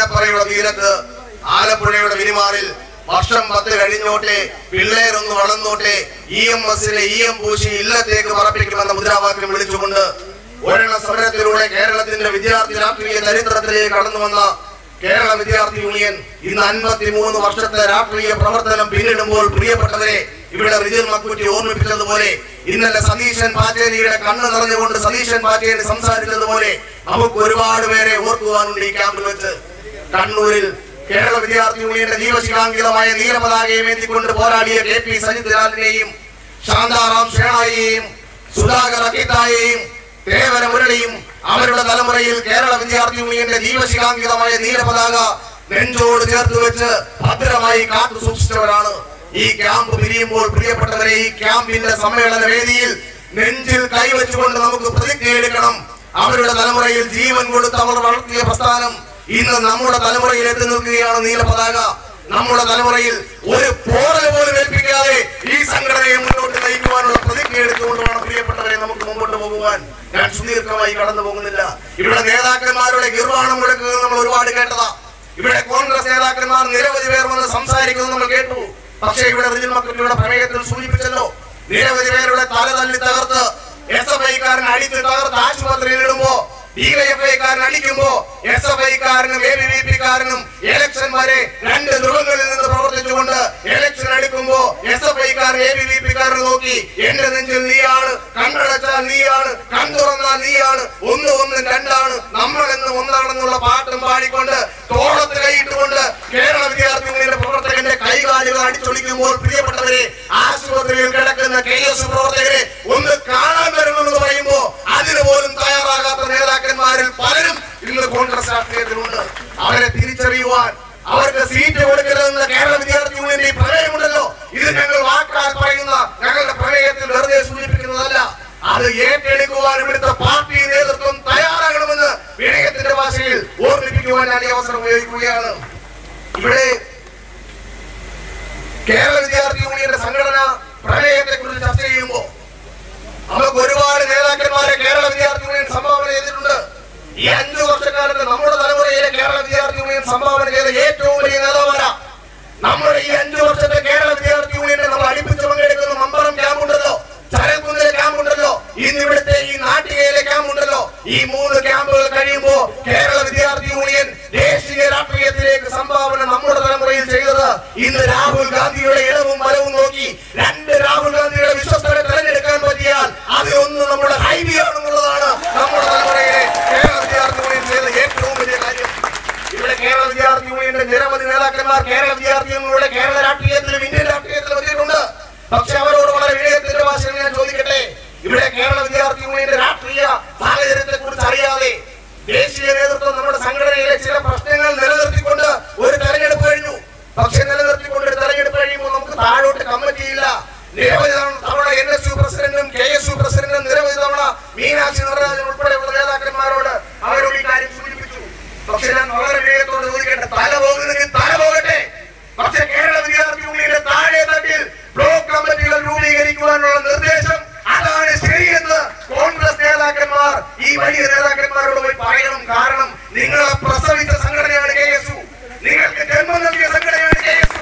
ആലപ്പുഴയുടെ തീരത്ത് ആലപ്പുഴയുടെ വിരിമാറിൽ വർഷം 10 കഴിഞ്ഞോട്ടെ, പിള്ളേരൊന്ന് വളർന്നോട്ടെ, EMSനെ EM പൂശി ഇല്ലത്തേക്ക് പറപ്പിക്കുമെന്ന മുദ്രാവാക്യം വിളിച്ചുകൊണ്ട് ഒരെണ്ണ സമരത്തിലൂടെ കേരളത്തിന്റെ വിദ്യാർത്ഥി രാഷ്ട്രീയ ചരിത്രത്തിലേക്ക് കടന്നു വന്ന കേരള വിദ്യാർത്ഥി യൂണിയൻ ഇന്ന് 53 വർഷത്തെ രാഷ്ട്രീയ പ്രവർത്തനം പിന്നിടുമ്പോൾ പ്രിയപ്പെട്ടവരെ, ഇവിടെ റിജിൽ മക്കുറ്റി ഓർമ്മിപ്പിച്ചതുപോലെ ഇന്നലെ സതീശൻ പാച്ചേരിയുടെ കണ്ണ് നിറഞ്ഞുകൊണ്ട് സതീശൻ പാച്ചേരി സംസാരിച്ചതുപോലെ നമുക്ക് ഒരുപാട് പേരെ ഓർക്കുവാനുണ്ട്. ഈ ക്യാമ്പിൽ വെച്ച് കണ്ണൂരിൽ കേരള വിദ്യാർത്ഥി യൂണിയന്റെ ജീവശിലാങ്കിതമായ നീലപതാകയും ഏന്തിക്കൊണ്ട് പോരാടിയ KP സജിത് ലാലിനെയും ശാന്താറാം ഷേണായെയും സുധാകർ അക്കിത്തായെയും തേവര മുരളിയും അവരുടെ തലമുറയിൽ കേരള വിദ്യാർത്ഥി യൂണിയന്റെ ജീവശിലാങ്കിതമായ നീലപതാക നെഞ്ചോട് ചേർത്ത് വെച്ച് ഭദ്രമായി കാത്തു സൂക്ഷിച്ചവരാണ്. ഈ ക്യാമ്പ് പിരിയുമ്പോൾ പ്രിയപ്പെട്ടവരെ, ഈ ക്യാമ്പിന്റെ സമ്മേളന വേദിയിൽ നെഞ്ചിൽ കൈവച്ചുകൊണ്ട് നമുക്ക് പ്രതിജ്ഞയെടുക്കണം. അവരുടെ തലമുറയിൽ ജീവൻ കൊടുത്ത് അവർ വളർത്തിയ പ്രസ്ഥാനം ഇന്ന് നമ്മുടെ തലമുറയിൽ എത്തി നിൽക്കുകയാണ്. നീലപതാക നമ്മുടെ തലമുറയിൽ ഒരു പോറൽ പോലും ഏൽപ്പിക്കാതെ ഈ സംഘടനയെ മുന്നോട്ട് നയിക്കുവാനുള്ള പ്രതിജ്ഞ എടുത്തുകൊണ്ട് വേണം പ്രിയപ്പെട്ടവരെ നമുക്ക് മുമ്പോട്ട് പോകുവാൻ. ഞാൻ സുദീർഘമായി കടന്നു പോകുന്നില്ല. ഇവിടെ നേതാക്കന്മാരുടെ ഗിർവാണം മുഴക്കുന്നത് നമ്മൾ ഒരുപാട് കേട്ടതാ. ഇവിടെ കോൺഗ്രസ് നേതാക്കന്മാർ നിരവധി പേർ വന്ന് സംസാരിക്കുന്നത് നമ്മൾ കേട്ടു. പക്ഷേ ഇവിടെ റിജിൽ മക്കുറ്റിയുടെ പ്രമേയത്തിൽ സൂചിപ്പിച്ചല്ലോ, നിരവധി പേരുടെ തല തല്ലി തകർത്ത് SFI-കാരൻ അടിച്ച് തകർത്ത് ആശുപത്രിയിൽ ഇടുമ്പോ, DYFI-കാരൻ അടിക്കുമ്പോ SFI-കാരനും ABVP-കാരനും ഇലക്ഷൻ വരെ 2 ധ്രുവങ്ങളിൽ നിന്ന് പ്രവർത്തിച്ചുകൊണ്ട് ഇലക്ഷൻ എടുക്കുമ്പോ SFI-കാരൻ ABVP-കാരൻ നോക്കി എന്റെ നെഞ്ചിൽ നീയാണ്, കണ്ണടച്ചാൽ നീയാണ്, കൺതുറന്നാൽ നീയാണ്, 1 1 2 നമ്മളെന്ന് ഒന്നാണെന്നുള്ള പാട്ടും പാടിക്കൊണ്ട് തോളത്ത് കൈയിട്ടുകൊണ്ട് കേരള വിദ്യാർത്ഥി യൂണിയന്റെ പ്രവർത്തകന്റെ കൈകാലുകൾ അടിച്ചൊളിക്കുമ്പോൾ പ്രിയപ്പെട്ടവരെ, ആശുപത്രിയിൽ കിടക്കുന്ന KS പ്രവർത്തകരെ ഒന്ന് കാണാൻ വരണമെന്ന് പറയുമ്പോ അതിന് പോലും തയ്യാറാകാത്ത നേതാക്കന്മാരിൽ പലരും ഇന്ന് കോൺഗ്രസ് രാഷ്ട്രീയത്തിലുണ്ട്. അവരെ തിരിച്ചറിയുവാൻ, അവർക്ക് സീറ്റ് കൊടുക്കരുതെന്ന കേരള വിദ്യാർത്ഥി യൂണിയന്റെ പ്രമേയമുണ്ടല്ലോ, ഇത് ഞങ്ങൾ വാക്കാൽ പറയുന്ന ഞങ്ങളുടെ പ്രമേയത്തിൽ വെറുതെ സൂചിപ്പിക്കുന്നതല്ല. അത് ഏറ്റെടുക്കുവാൻ ഇവിടുത്തെ പാർട്ടി നേതൃത്വം തയ്യാറാകണമെന്ന് വിനയത്തിന്റെ ഭാഷയിൽ ഓർമ്മിപ്പിക്കുവാൻ ഞാൻ ഈ അവസരം ഉപയോഗിക്കുകയാണ്. ഇവിടെ കേരള വിദ്യാർത്ഥി യൂണിയന്റെ സംഘടന പ്രമേയത്തെ കുറിച്ച് ചർച്ച ചെയ്യുമ്പോൾ നമുക്ക് ഒരുപാട് നേതാക്കന്മാരെ കേരള വിദ്യാർത്ഥി യൂണിയൻ സംഭാവന ചെയ്തിട്ടുണ്ട്. ഈ 5 വർഷക്കാലത്ത് നമ്മുടെ തലമുറയിലെ കേരള വിദ്യാർത്ഥി യൂണിയൻ സംഭാവന ചെയ്ത ഏറ്റവും വലിയ നേതാവാണ്. നമ്മുടെ ഈ 5 വർഷത്തെ കേരള വിദ്യാർത്ഥി യൂണിയനെ നമ്മൾ അടുപ്പിച്ച് പങ്കെടുക്കുന്ന മമ്പറം ക്യാമ്പുണ്ടല്ലോ, ചരക്കുന്നിലെ ക്യാമ്പുണ്ടല്ലോ, ഇന്ന് ഇവിടുത്തെ ഈ നാട്ടികയിലെ ക്യാമ്പുണ്ടല്ലോ, ഈ 3 ക്യാമ്പുകൾ കഴിയുമ്പോ കേരള വിദ്യാർത്ഥി യൂണിയൻ ദേശീയ രാഷ്ട്രീയത്തിലേക്ക് സംഭാവന നമ്മുടെ തലമുറയിൽ ചെയ്തത് ഇന്ന് രാഹുൽ ഗാന്ധിയുടെ ഇടവും വലവും നോക്കി 2 രാഹുൽ ഗാന്ധിയുടെ വിശ്വസ്തരെ തെരഞ്ഞെടുക്കാൻ പറ്റിയാൽ അതിലൊന്ന് നമ്മുടെ ഹൈബിയാണെന്നുള്ളതാണ് നമ്മുടെ തലമുറയിലെ കേരള വിദ്യാർത്ഥി യൂണിയൻ ചെയ്ത ഏറ്റവും വലിയ കാര്യം. ഇവിടെ കേരള വിദ്യാർത്ഥി യൂണിയന്റെ നിരവധി നേതാക്കന്മാർ കേരള വിദ്യാർത്ഥി യൂണിയനുടെ കേരള രാഷ്ട്രീയത്തിലും ഇന്ത്യൻ രാഷ്ട്രീയത്തിലും എത്തിയിട്ടുണ്ട്. പക്ഷെ അവരോട് വളരെ വിനയത്തിന്റെ ഭാഷയിൽ ഞാൻ ചോദിക്കട്ടെ, ഇവിടെ കേരള വിദ്യാർത്ഥി യൂണിയന്റെ രാഷ്ട്രീയ സാഹചര്യത്തെ കുറിച്ച് അറിയാതെ ദേശീയ നേതൃത്വം നമ്മുടെ സംഘടനയിലെ ചില പ്രശ്നങ്ങൾ നിലനിർത്തിക്കൊണ്ട് ഒരു തെരഞ്ഞെടുപ്പ് കഴിഞ്ഞു. പക്ഷെ നിലനിർത്തിക്കൊണ്ട് ഒരു തെരഞ്ഞെടുപ്പ് കഴിയുമ്പോൾ നമുക്ക് താഴോട്ട് കമ്മിറ്റിയില്ല. നിരവധി തവണ NSU പ്രസിഡന്റും KSU പ്രസിഡന്റും നിരവധി തവണ മീനാക്ഷി നടരാജൻ ഉൾപ്പെടെയുള്ള നേതാക്കന്മാരോട് അവരോട് ഈ കാര്യം സൂചിപ്പിച്ചു. പക്ഷെ ഞാൻ വളരെ വിനയത്തോട് ചോദിക്കട്ടെ, തല പോകുന്നെങ്കിൽ തല പോകട്ടെ. പക്ഷെ കേരള വിദ്യാർത്ഥി യൂണിയന്റെ താഴെ തട്ടിൽ ബ്ലോക്ക് കമ്മിറ്റികൾ രൂപീകരിക്കുവാനുള്ള നിർദ്ദേശം അതാണ് ശരിയെന്ന് കോൺഗ്രസ് നേതാക്കന്മാർ ഈ വലിയ നേതാക്കന്മാരോട് പോയി പറയണം. കാരണം നിങ്ങളെ പ്രസവിച്ച സംഘടനയാണ് KSU, നിങ്ങൾക്ക് ജന്മം നൽകിയ സംഘടനയാണ് KSU,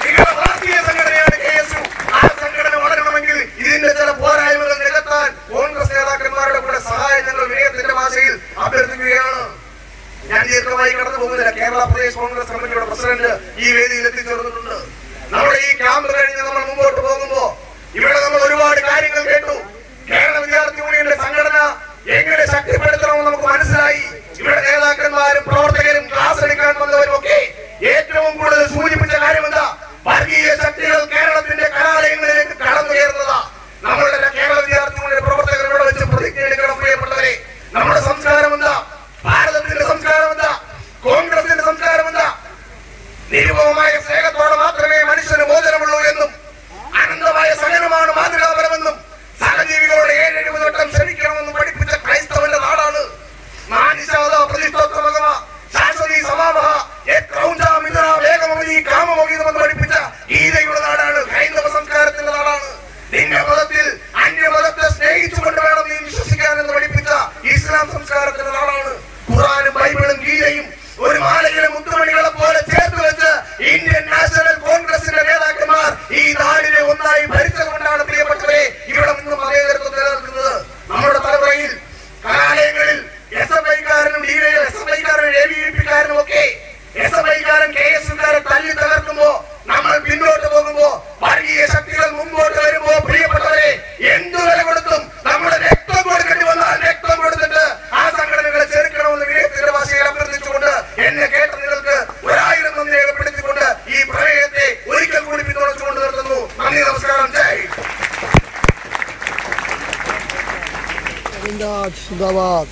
നിങ്ങളെ വളർത്തിയ സംഘടനയാണ് KSU. ആ സംഘടന വളരണമെങ്കിൽ ഇതിന്റെ ചില പോരായ്മകൾ നികത്താൻ കോൺഗ്രസ് നേതാക്കന്മാരുടെ കൂടെ സഹായം ഞങ്ങൾ വിനയത്തിന്റെ ഭാഷയിൽ അഭ്യർത്ഥിക്കുകയാണ്. ഞാൻ ദീർഘമായി കടന്നു പോകുന്നില്ല. കേരള പ്രദേശ് കോൺഗ്രസ് കമ്മിറ്റിയുടെ പ്രസിഡന്റ് ഈ വേദിയിൽ എത്തിച്ചേർന്നിട്ടുണ്ട്. നമ്മുടെ ഈ ക്യാമ്പ് കഴിഞ്ഞ് നമ്മൾ മുമ്പോട്ട് പോകുമ്പോ ഇവിടെ നമ്മൾ ഒരുപാട് കാര്യങ്ങൾ കേട്ടു. കേരള വിദ്യാർത്ഥി യൂണിയന്റെ സംഘടന എങ്ങനെ ശക്തിപ്പെടുത്തണമെന്ന് നമുക്ക് മനസ്സിലായി. ഇവിടെ നേതാക്കന്മാരും പ്രവർത്തകരും ക്ലാസ് എടുക്കാൻ വന്നവരും ഒക്കെ ഏറ്റവും കൂടുതൽ സൂചിപ്പിച്ച കാര്യം എന്താ? വർഗീയ ശക്തികൾ കേരളത്തിന്റെ കലാലയങ്ങളിലേക്ക് കടന്നുയർന്നതാ. നമ്മളുടെ കേരള വിദ്യാർത്ഥി യൂണിയൻ പ്രവർത്തകരോട് വെച്ച് പ്രതിജ്ഞ എടുക്കണം പ്രിയപ്പെട്ടവരെ. നമ്മുടെ സംസ്കാരം എന്താ? ഭാരതത്തിന്റെ സംസ്കാരം എന്താ? കോൺഗ്രസിന്റെ സംസ്കാരം എന്താ? നിരുപമമായ സ്നേഹത്തോടെ മാത്രമേ മനുഷ്യന് മോചനമുള്ളൂ എന്നും അനന്തമായ സഹനമാണ് മാതൃകാപരമെന്നും സഹജീവികളോട് 7-70 വട്ടം ക്ഷമിക്കണമെന്നും പഠിപ്പിച്ച ക്രൈസ്തവന്റെ നാടാണ്. പഠിപ്പിച്ച ഗീതയുടെ നാടാണ്, ഹൈന്ദവ സംസ്കാരത്തിന്റെ നാടാണ്. നിന്റെ മതത്തിൽ അന്യമതത്തെ സ്നേഹിച്ചുകൊണ്ട് വേണം നീ വിശ്വസിക്കാൻ എന്ന് പഠിപ്പിച്ച ഇസ്ലാം സംസ്കാരത്തിന്റെ നാടാണ്. ഖുർആനും ബൈബിളും ഗീതയും ഒരു മാലയിലെ മുദ്ര जिंदाबाद जिंदाबाद।